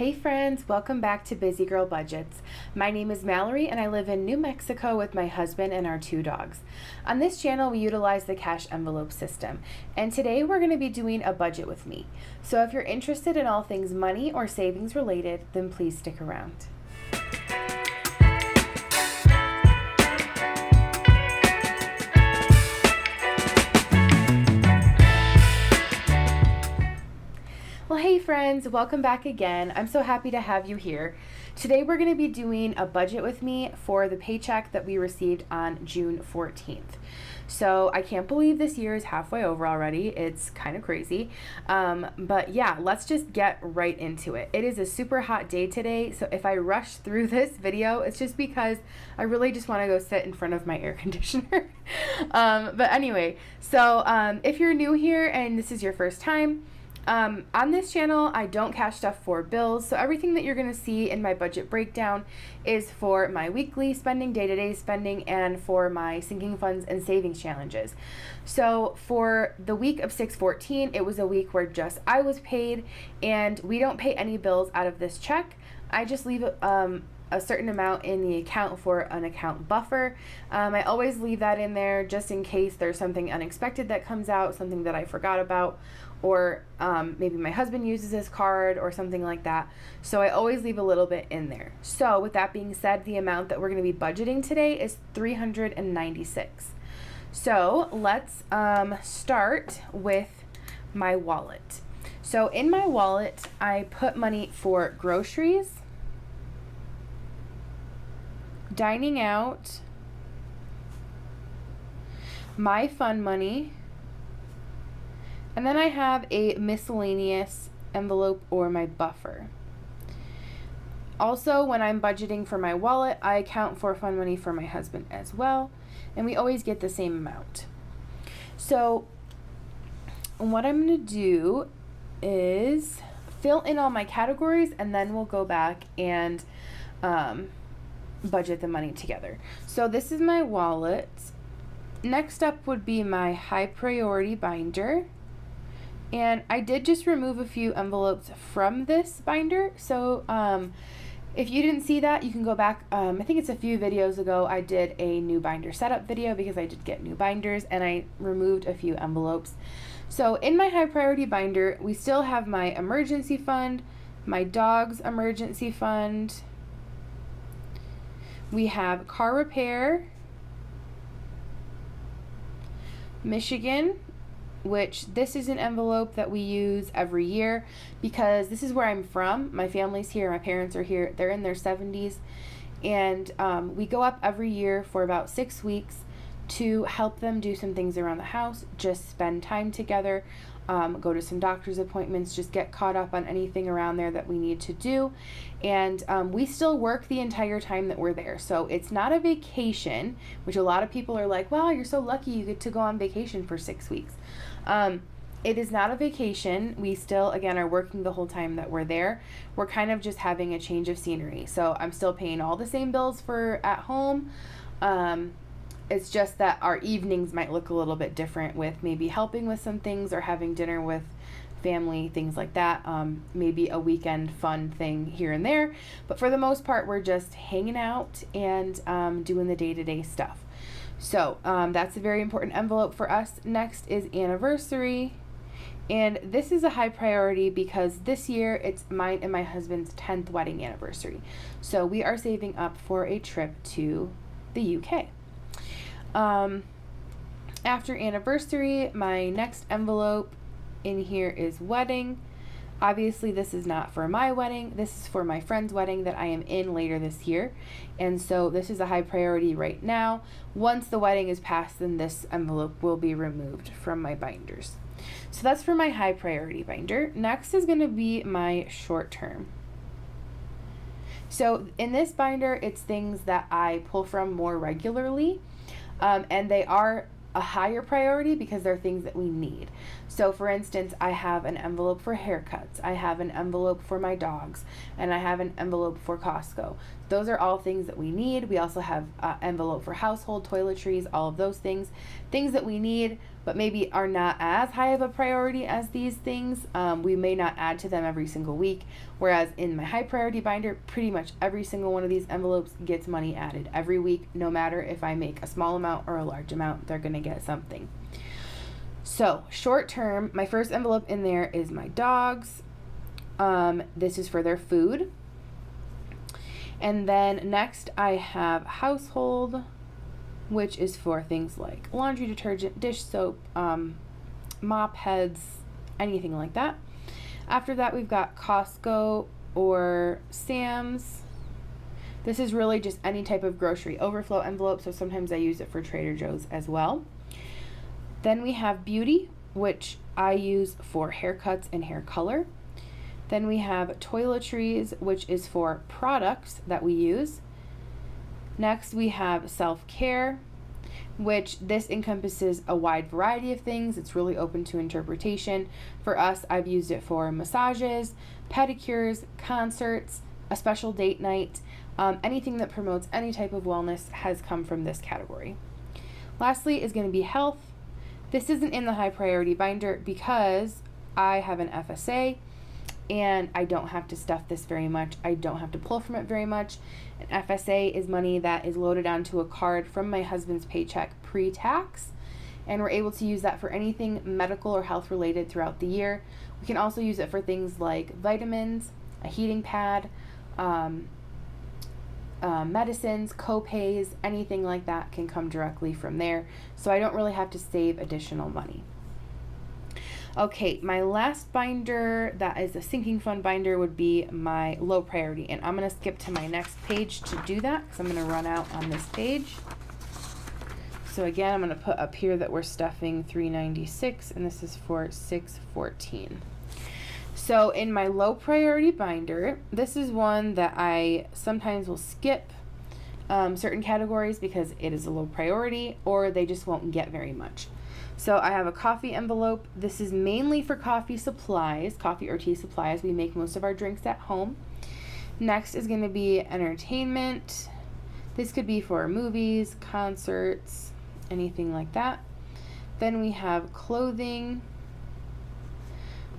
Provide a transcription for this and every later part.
Hey friends, welcome back to Busy Girl Budgets. My name is Mallory and I live in New Mexico with my husband and our 2 dogs. On this channel, we utilize the cash envelope system, and today we're going to be doing a budget with me. So if you're interested in all things money or savings related, then please stick around. Well, hey friends, welcome back again. I'm so happy to have you here. Today we're going to be doing a budget with me for the paycheck that we received on June 14th. So I can't believe this year is halfway over already. It's kind of crazy. But yeah, let's just get right into it. It is a super hot day today, so if I rush through this video, it's just because I really just want to go sit in front of my air conditioner. But anyway, so if you're new here and this is your first time, on this channel, I don't cash stuff for bills, so everything that you're going to see in my budget breakdown is for my weekly spending, day-to-day spending, and for my sinking funds and savings challenges. So for the week of 6/14, it was a week where just I was paid, and we don't pay any bills out of this check. I just leave a certain amount in the account for an account buffer. I always leave that in there just in case there's something unexpected that comes out, something that I forgot about, or maybe my husband uses his card or something like that. So I always leave a little bit in there. So with that being said, the amount that we're going to be budgeting today is $396. So let's start with my wallet. So in my wallet, I put money for groceries, dining out, my fun money, and then I have a miscellaneous envelope or my buffer. Also, when I'm budgeting for my wallet, I account for fun money for my husband as well, and we always get the same amount. So what I'm going to do is fill in all my categories, and then we'll go back and budget the money together. So this is my wallet. Next up would be my high priority binder. And I did just remove a few envelopes from this binder. So if you didn't see that, you can go back. I think it's a few videos ago, I did a new binder setup video because I did get new binders and I removed a few envelopes. So in my high priority binder, we still have my emergency fund, my dog's emergency fund. We have car repair, Michigan, which this is an envelope that we use every year because this is where I'm from. My family's here, my parents are here, they're in their 70s, and we go up every year for about 6 weeks to help them do some things around the house, just spend time together, go to some doctor's appointments, just get caught up on anything around there that we need to do. And we still work the entire time that we're there. So it's not a vacation, which a lot of people are like, wow, you're so lucky you get to go on vacation for 6 weeks. It is not a vacation. We still, again, are working the whole time that we're there. We're kind of just having a change of scenery. So I'm still paying all the same bills for at home. It's just that our evenings might look a little bit different with maybe helping with some things or having dinner with family, things like that. Maybe a weekend fun thing here and there. But for the most part, we're just hanging out and doing the day-to-day stuff. So that's a very important envelope for us. Next is anniversary. And this is a high priority because this year it's mine and my husband's 10th wedding anniversary. So we are saving up for a trip to the UK. After anniversary, my next envelope in here is wedding. Obviously, this is not for my wedding. This is for my friend's wedding that I am in later this year. And so this is a high priority right now. Once the wedding is passed, then this envelope will be removed from my binders. So that's for my high priority binder. Next is going to be my short term. So in this binder, it's things that I pull from more regularly. And they are a higher priority because they're things that we need. So for instance, I have an envelope for haircuts, I have an envelope for my dogs, and I have an envelope for Costco. those are all things that we need. We also have envelope for household, toiletries, all of those things that we need, but maybe are not as high of a priority as these things. We may not add to them every single week, whereas in my high priority binder, pretty much every single one of these envelopes gets money added every week. No matter if I make a small amount or a large amount, they're going to get something. So short term, my first envelope in there is my dogs. This is for their food. And then next I have household, which is for things like laundry detergent, dish soap, mop heads, anything like that. After that, we've got Costco or Sam's. This is really just any type of grocery overflow envelope, so sometimes I use it for Trader Joe's as well. Then we have beauty, which I use for haircuts and hair color. Then we have toiletries, which is for products that we use. Next, we have self-care, which this encompasses a wide variety of things. It's really open to interpretation. For us, I've used it for massages, pedicures, concerts, a special date night. Anything that promotes any type of wellness has come from this category. Lastly is going to be health. This isn't in the high priority binder because I have an FSA and I don't have to stuff this very much. I don't have to pull from it very much. An FSA is money that is loaded onto a card from my husband's paycheck pre-tax, and we're able to use that for anything medical or health related throughout the year. We can also use it for things like vitamins, a heating pad, medicines, co-pays, anything like that can come directly from there. So I don't really have to save additional money. Okay, my last binder that is a sinking fund binder would be my low priority. And I'm going to skip to my next page to do that because I'm going to run out on this page. So again, I'm going to put up here that we're stuffing $396 and this is for $614. So in my low priority binder, this is one that I sometimes will skip certain categories because it is a low priority or they just won't get very much. So I have a coffee envelope. This is mainly for coffee supplies, coffee or tea supplies. We make most of our drinks at home. Next is going to be entertainment. This could be for movies, concerts, anything like that. Then we have clothing,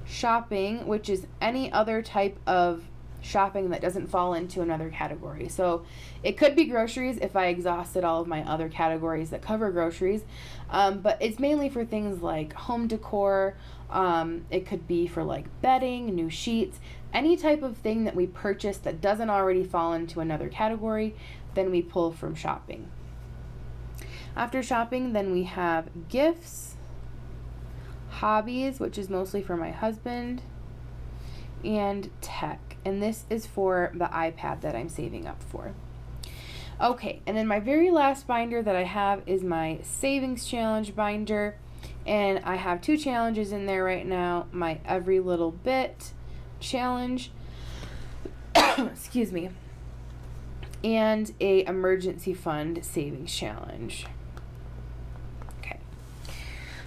shopping, which is any other type of shopping that doesn't fall into another category. So it could be groceries if I exhausted all of my other categories that cover groceries, but it's mainly for things like home decor. It could be for like bedding, new sheets, any type of thing that we purchase that doesn't already fall into another category, then we pull from shopping. After shopping, then we have gifts, hobbies, which is mostly for my husband, and tech. And this is for the iPad that I'm saving up for. Okay, and then my very last binder that I have is my savings challenge binder. And I have two challenges in there right now. My every little bit challenge, excuse me, and a emergency fund savings challenge. Okay,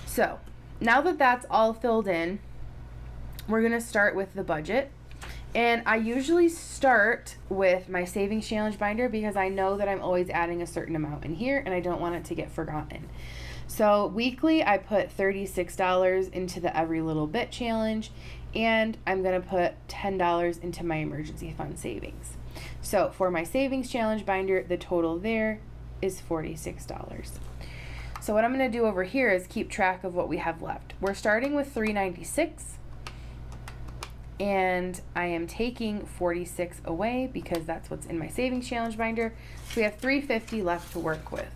so now that that's all filled in, we're gonna start with the budget. And I usually start with my savings challenge binder because I know that I'm always adding a certain amount in here and I don't want it to get forgotten. So weekly, I put $36 into the every little bit challenge, and I'm going to put $10 into my emergency fund savings. So for my savings challenge binder, the total there is $46. So what I'm going to do over here is keep track of what we have left. We're starting with $396. And I am taking $46 away because that's what's in my savings challenge binder. So we have $350 left to work with.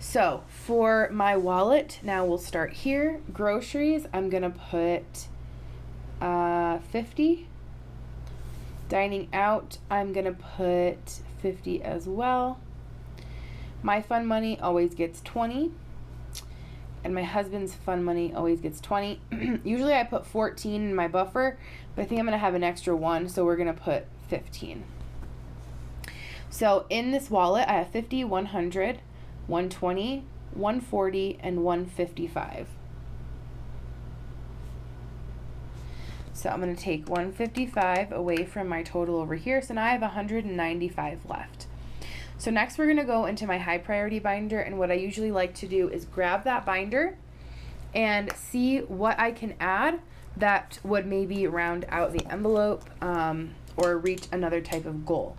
So for my wallet, now we'll start here. Groceries, I'm gonna put $50. Dining out, I'm gonna put $50 as well. My fun money always gets $20. And my husband's fun money always gets $20. Usually I put $14 in my buffer, but I think I'm going to have an extra $1, so we're going to put $15. So in this wallet, I have $50, $100, $120, $140, and $155. So I'm going to take 155 away from my total over here. So now I have 195 left. So next we're going to go into my high priority binder, and what I usually like to do is grab that binder and see what I can add that would maybe round out the envelope or reach another type of goal.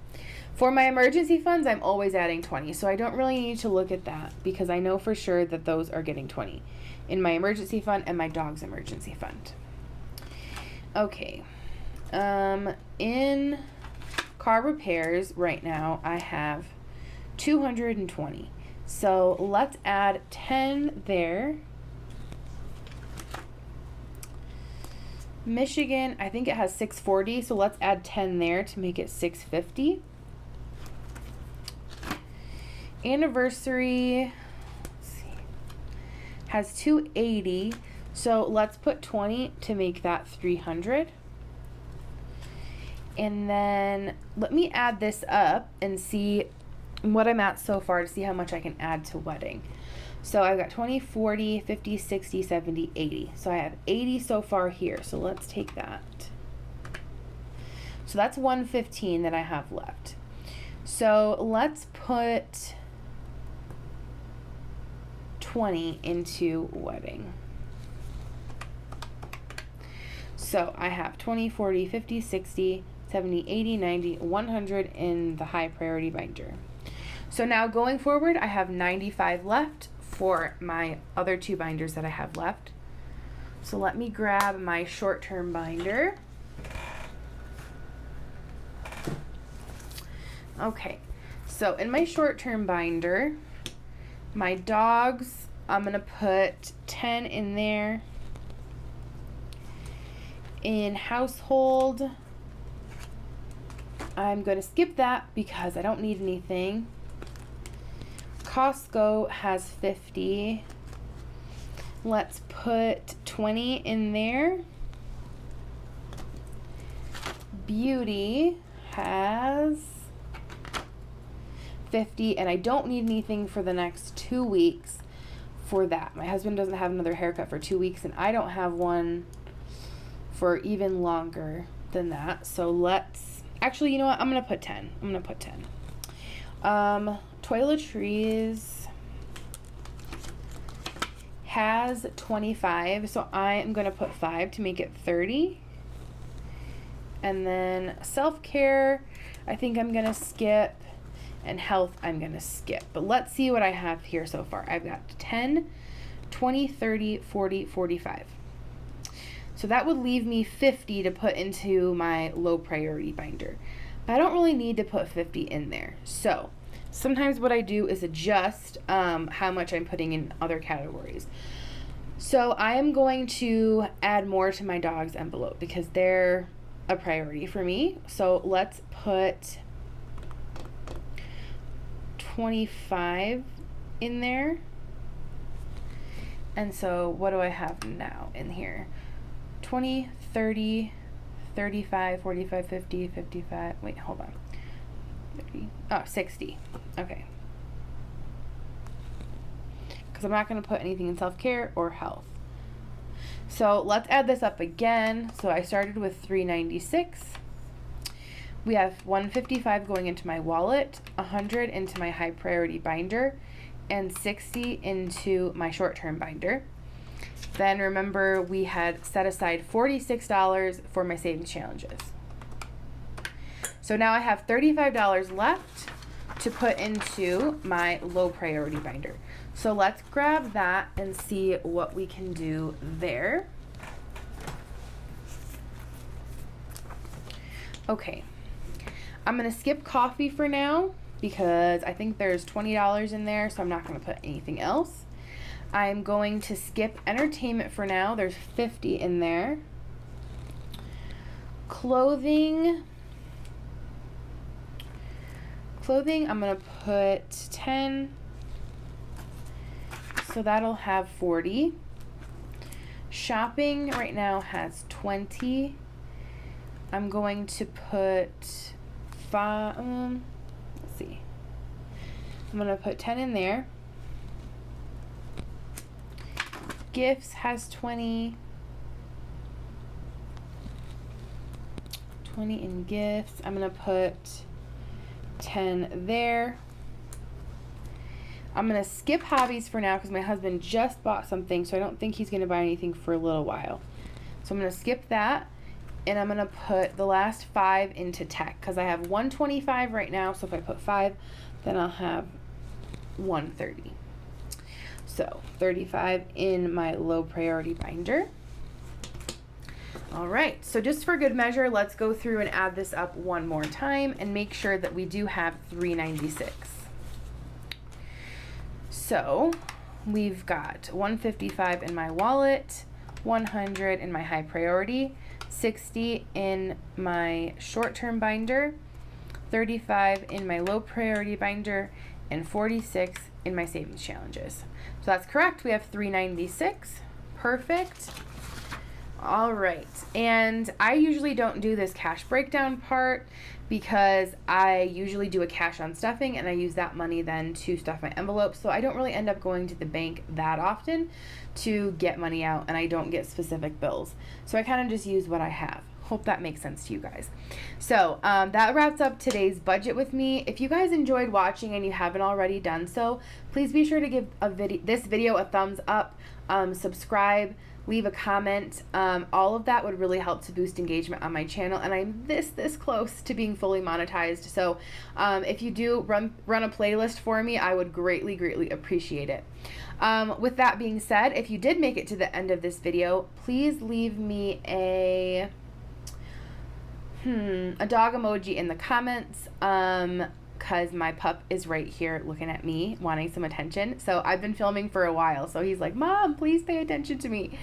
For my emergency funds, I'm always adding 20, so I don't really need to look at that because I know for sure that those are getting 20 in my emergency fund and my dog's emergency fund. Okay, in car repairs right now I have 220, so let's add 10 there. Michigan, I think it has 640, so let's add 10 there to make it 650. Anniversary, let's see, has 280, so let's put 20 to make that 300. And then let me add this up and see what I'm at so far to see how much I can add to wedding. So I've got 20, 40, 50, 60, 70, 80. So I have 80 so far here. So let's take that. So that's 115 that I have left. So let's put 20 into wedding. So I have 20, 40, 50, 60, 70, 80, 90, 100 in the high priority binder. So now going forward, I have 95 left for my other two binders that I have left. So let me grab my short-term binder. Okay, so in my short-term binder, my dogs, I'm gonna put 10 in there. In household, I'm gonna skip that because I don't need anything. Costco has 50. Let's put 20 in there. Beauty has 50, and I don't need anything for the next 2 weeks for that. My husband doesn't have another haircut for 2 weeks, and I don't have one for even longer than that. So let's, actually, you know what? I'm gonna put 10. I'm gonna put 10. Toiletries has 25, so I am going to put 5 to make it 30. And then self-care, I think I'm going to skip, and health, I'm going to skip. But let's see what I have here so far. I've got 10, 20, 30, 40, 45. So that would leave me 50 to put into my low priority binder. But I don't really need to put 50 in there. So sometimes what I do is adjust how much I'm putting in other categories. So I am going to add more to my dog's envelope because they're a priority for me. So let's put 25 in there. And so what do I have now in here? 20, 30, 35, 45, 50, 55. Wait, hold on. 30. Oh, 60. Okay. Because I'm not going to put anything in self-care or health. So let's add this up again. So I started with 396. We have 155 going into my wallet, 100 into my high priority binder, and 60 into my short-term binder. Then remember we had set aside $46 for my savings challenges. So now I have $35 left to put into my low priority binder. So let's grab that and see what we can do there. Okay, I'm gonna skip coffee for now because I think there's $20 in there, so I'm not gonna put anything else. I'm going to skip entertainment for now. There's 50 in there. Clothing, I'm gonna put 10, so that'll have 40. Shopping right now has 20. I'm going to put 5, let's see. I'm gonna put 10 in there. Gifts has 20. 20 in gifts. I'm going to put 10 there. I'm going to skip hobbies for now because my husband just bought something, so I don't think he's going to buy anything for a little while. So I'm going to skip that, and I'm going to put the last 5 into tech because I have 125 right now, so if I put 5, then I'll have 130. So 35 in my low priority binder. All right, so just for good measure, let's go through and add this up one more time and make sure that we do have 396. So we've got 155 in my wallet, 100 in my high priority, 60 in my short-term binder, 35 in my low priority binder, and 46 in my savings challenges. So that's correct. We have 396. Perfect. All right. And I usually don't do this cash breakdown part because I usually do a cash on stuffing and I use that money then to stuff my envelopes. So I don't really end up going to the bank that often to get money out, and I don't get specific bills. So I kind of just use what I have. Hope that makes sense to you guys. So that wraps up today's budget with me. If you guys enjoyed watching and you haven't already done so, please be sure to give this video a thumbs up, subscribe, leave a comment. All of that would really help to boost engagement on my channel, and I'm this close to being fully monetized. So if you do run a playlist for me, I would greatly appreciate it. With that being said, if you did make it to the end of this video, please leave me a dog emoji in the comments, because my pup is right here looking at me wanting some attention. So I've been filming for a while, so he's like, Mom, please pay attention to me.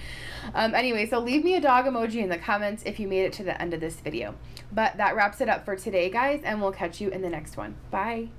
Anyway, so leave me a dog emoji in the comments if you made it to the end of this video. But that wraps it up for today, guys, and we'll catch you in the next one. Bye.